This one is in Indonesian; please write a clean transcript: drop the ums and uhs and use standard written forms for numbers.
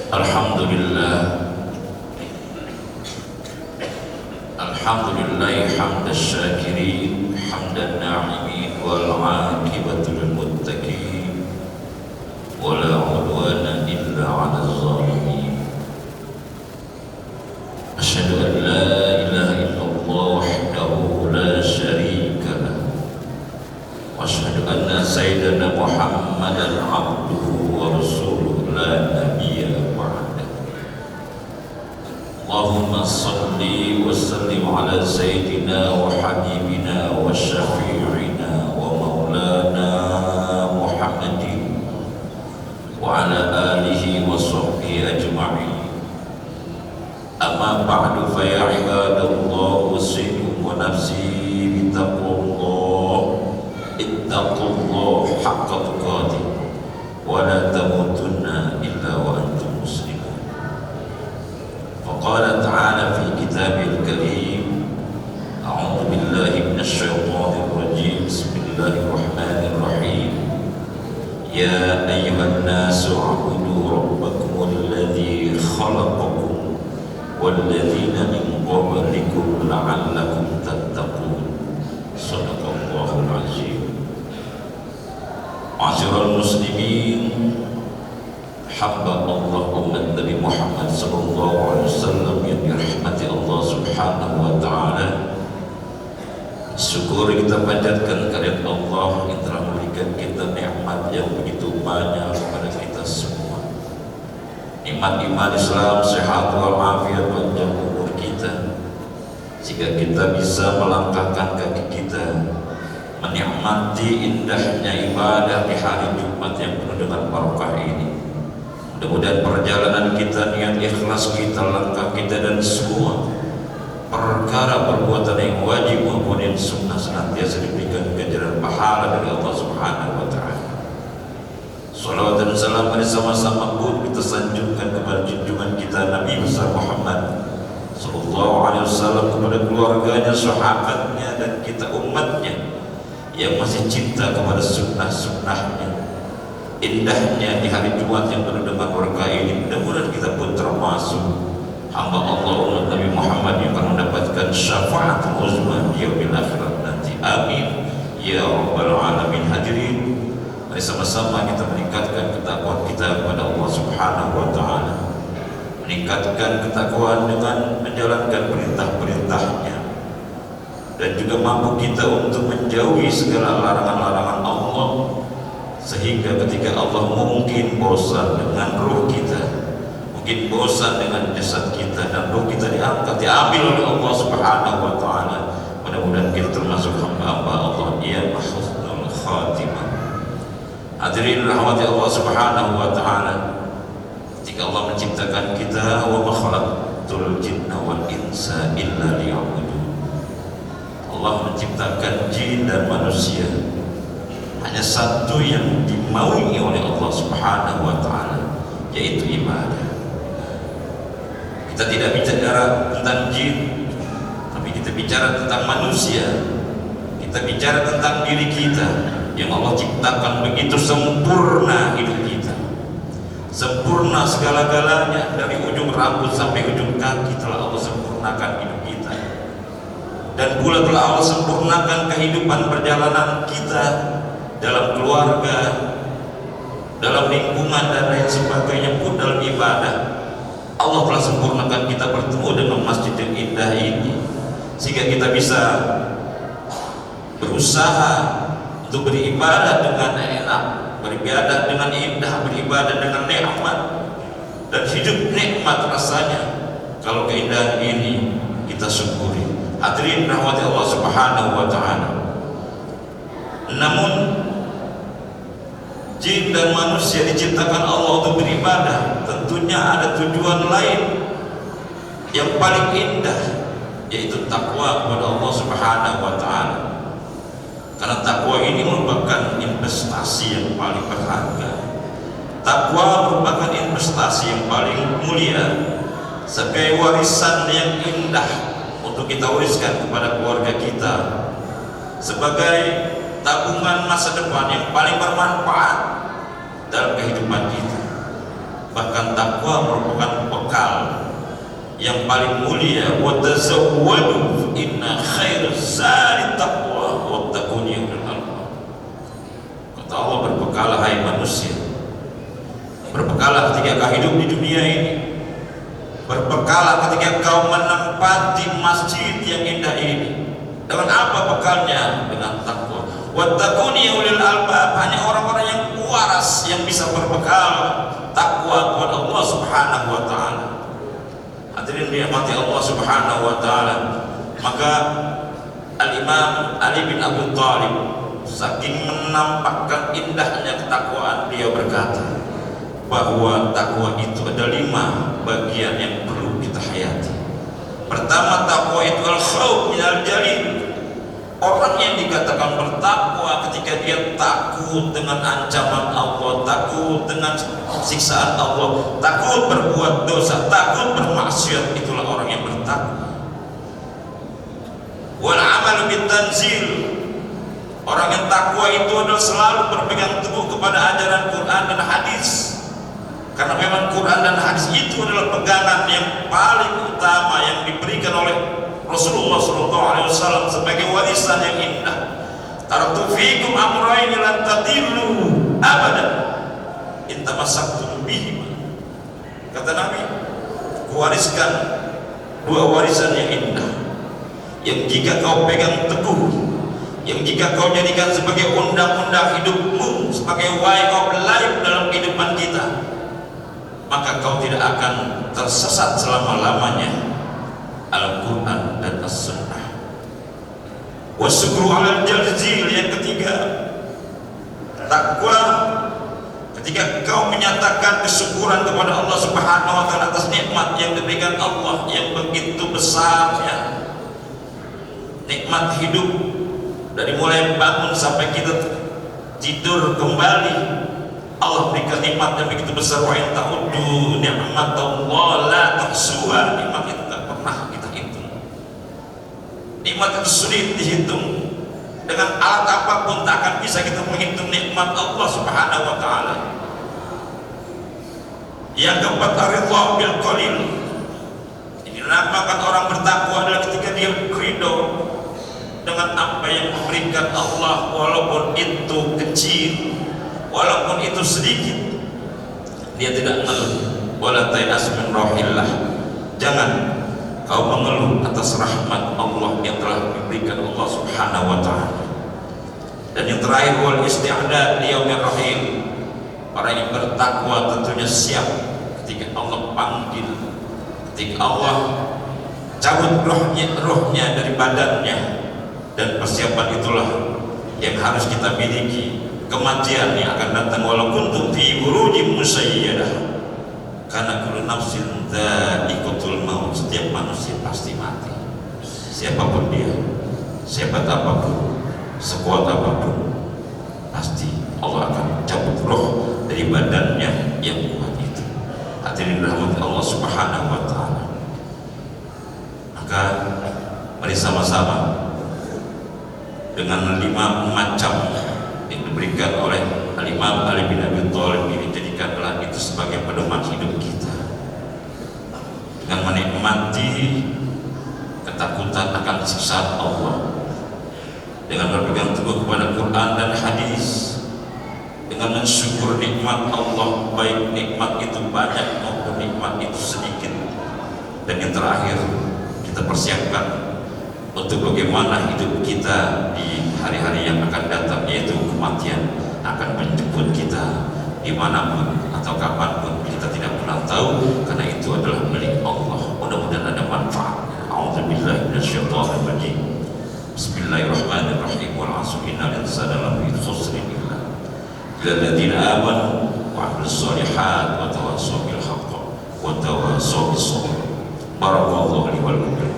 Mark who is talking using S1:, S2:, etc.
S1: Alhamdulillah, Alhamdulillah hamda syakirin, hamdan na'imin, wal aqibatu lil muttaqin, wala udwana illa 'alal zalimin. Asyhadu an la ilaha illallah wahdahu la syarika lah, wa asyhadu anna sayyidana Muhammadan 'abduhu wa rasuluhu la nabiyya ba'da. Allahumma salli wa sallim ala sayyidina wa habibina wa syafi'ina wa maulana Muhammadin wa ala alihi wa sahbihi ajma'in. Amma ba'du, fa ya ibadallah, usikum wa nafsi bitaqwallah, ittaqullah haqqa tuqatih wa la tamutunna illa wa antum muslimun. Qala ta'ala fi kitabil karim, a'udzu billahi minasyaitonir rajim, bismillahirrahmanirrahim. Ya ayyuhan nasu u'budu rabbakumul ladzi khalaqakum wal ladzina min qablikum la'allakum tattaqun. Shadaqallahul azim. Ma'asyiral muslimin, hamba Allah umat Nabi Muhammad sallallahu alaihi wasallam yang dirahmati Allah subhanahu wa ta'ala. Syukur kita panjatkan kehadirat Allah yang telah memberikan kita nikmat yang begitu banyak kepada kita semua. Nikmat iman Islam, sehat walafiat, panjang umur kita, sehingga kita bisa melangkahkan kaki kita menikmati indahnya ibadah di hari Jumat yang penuh dengan barokah ini. Mudah-mudahan perjalanan kita, niat ikhlas kita, langkah kita, dan semua perkara perbuatan yang wajib maupun yang sunnah senantiasa diberikan ganjaran pahala dari Allah subhanahu wa ta'ala. Salawat dan salam bersama-sama pun kita sanjungkan kepada junjungan kita Nabi besar Muhammad sallallahu alaihi wasallam, kepada keluarganya, sahabatnya, dan kita umatnya yang masih cinta kepada sunnah-sunnahnya. Indahnya di hari Jumat yang penuh dengan berkah ini, mudah-mudahan kita pun termasuk hamba Allah umat Nabi Muhammad yang akan mendapatkan syafaat uzma di yaumil akhirat nanti. Amin ya rabbal alamin. Hadirin, mari sama-sama kita meningkatkan ketakwaan kita kepada Allah subhanahu wa ta'ala, meningkatkan ketakwaan dengan menjalankan perintah-perintahnya, dan juga mampu kita untuk menjauhi segala larangan-larangan Allah, sehingga ketika Allah mungkin bosan dengan ruh kita, mungkin bosan dengan jasad kita, dan ruh kita diangkat, diambil oleh Allah subhanahu wa ta'ala. Mudah-mudahan kita termasuk hamba-hamba Allah yang husnul khatimah. Hadirin rahmati Allah subhanahu wa ta'ala, ketika Allah menciptakan kita, wa ma khalaqtul jinna wal insa illa liya'budun, Allah menciptakan jin dan manusia hanya satu yang dimaui oleh Allah subhanahu wa ta'ala, yaitu ibadah. Kita tidak bicara tentang jin, tapi kita bicara tentang manusia. Kita bicara tentang diri kita yang Allah ciptakan begitu sempurna hidup kita, sempurna segala-galanya, dari ujung rambut sampai ujung kaki telah Allah sempurnakan hidup kita. Dan pula telah Allah sempurnakan kehidupan perjalanan kita dalam keluarga, dalam lingkungan, dan lain sebagainya, pun dalam ibadah. Allah telah sempurnakan kita bertemu dengan masjid yang indah ini, sehingga kita bisa berusaha untuk beribadah dengan enak, beribadah dengan indah, beribadah dengan nikmat, dan hidup nikmat rasanya kalau keindahan ini kita syukuri. Hadirin rahmati Allah subhanahu wa ta'ala. Namun jin dan manusia diciptakan Allah untuk beribadah, tentunya ada tujuan lain yang paling indah, yaitu takwa kepada Allah subhanahu wa ta'ala. Karena takwa ini merupakan investasi yang paling berharga. Takwa merupakan investasi yang paling mulia, sebagai warisan yang indah untuk kita wariskan kepada keluarga kita, sebagai tabungan masa depan yang paling bermanfaat dalam kehidupan kita. Bahkan takwa merupakan bekal yang paling mulia. Wa tazawwadu inna khairaz zadi taqwa wattaquni ya ulil albab. Kata Allah, berbekalah hai manusia, berbekalah ketika kau hidup di dunia ini, berbekalah ketika kau menempati masjid yang indah ini. Dengan apa bekalnya? Dengan takwa. Wattaquni ya ulil albab, hanya orang-orang yang waras yang bisa berbekal takwa kepada Allah Subhanahu wa taala. Hadirin dirahmati Allah Subhanahu wa taala, maka Al-Imam Ali bin Abi Thalib saking menampakkan indahnya ketakwaan, dia berkata bahwa takwa itu ada 5 bagian yang perlu kita hayati. Pertama, takwa itu al-khauf minal jalil. Orang yang dikatakan bertakwa ketika dia takut dengan ancaman Allah, takut dengan siksaan Allah, takut berbuat dosa, takut bermaksiat, itulah orang yang bertakwa. Wal amal bitanzil. Orang yang takwa itu adalah selalu berpegang teguh kepada ajaran Quran dan hadis. Karena memang Quran dan hadis itu adalah pegangan yang paling utama yang diberikan oleh Rasulullah SAW sebagai warisan yang indah. Taraktu fikum amrayn lan tadillu abadan in tamassaktum bihima. Kata Nabi, kuwariskan 2 warisan yang indah, yang jika kau pegang teguh, yang jika kau jadikan sebagai undang-undang hidupmu, sebagai way of life dalam kehidupan kita, maka kau tidak akan tersesat selama-lamanya. Al-Quran dan As-Sunnah. Wasyukru alal jalzil, yang ketiga, takwa ketika kau menyatakan kesyukuran kepada Allah Subhanahu wa taala atas nikmat yang diberikan Allah yang begitu besarnya. Nikmat hidup, dari mulai bangun sampai kita tidur kembali, Allah berikan nikmat yang begitu besar. Wa in ta'uddu ni'matallahi la tuhsuha. Nikmat itu tak pernah kita hitung. Nikmat itu sulit dihitung. Dengan alat apapun tak akan bisa kita menghitung nikmat Allah Subhanahu wa taala. Yang keempat, ridha bil qalil. Ini dinamakan orang bertakwa adalah ketika dia ridho dengan apa yang memberikan Allah, walaupun itu kecil, walaupun itu sedikit. Dia tidak mengeluh. Wala ta'as min rahillah. Jangan kau mengeluh atas rahmat Allah yang telah diberikan Allah Subhanahu wa taala. Dan yang terakhir, wal isti'dad li yaumir rahim. Orang yang bertakwa tentunya siap ketika Allah panggil, ketika Allah cabut rohnya dari badannya. Dan persiapan itulah yang harus kita miliki. Kematian yang akan datang walau kuntum fi burujin musayyadah, karena kullu nafsin dha'iqatul maut. Setiap manusia pasti mati, siapapun dia, sehebat apapun, sekuat apapun, pasti Allah akan cabut roh dari badannya yang kuat itu. Hadirin rahmat Allah Subhanahu wa taala. Maka mari sama-sama dengan 5 macam yang diberikan oleh Al-Imam Ali bin Abi Thalib ini, jadikanlah itu sebagai pedoman hidup kita. Dengan menikmati ketakutan akan siksaan Allah, dengan berpegang teguh kepada Quran dan hadis, dengan mensyukur nikmat Allah, baik nikmat itu banyak maupun nikmat itu sedikit. Dan yang terakhir, kita persiapkan untuk bagaimana hidup kita di hari-hari yang akan datang, yaitu kematian akan menjemput kita dimanapun atau kapanpun, kita tidak pernah tahu, karena itu adalah milik Allah. Mudah-mudahan ada manfaatnya. A'udzubillahi minasyaitonir rajim. Bismillahirrahmanirrahim. Wal 'asri innal insana lafi khusrin illa alladzina amanu wa 'amilus shalihat wa tawassaw bil haqq wa tawassaw bis sabr. Barakallahu li wa lakum.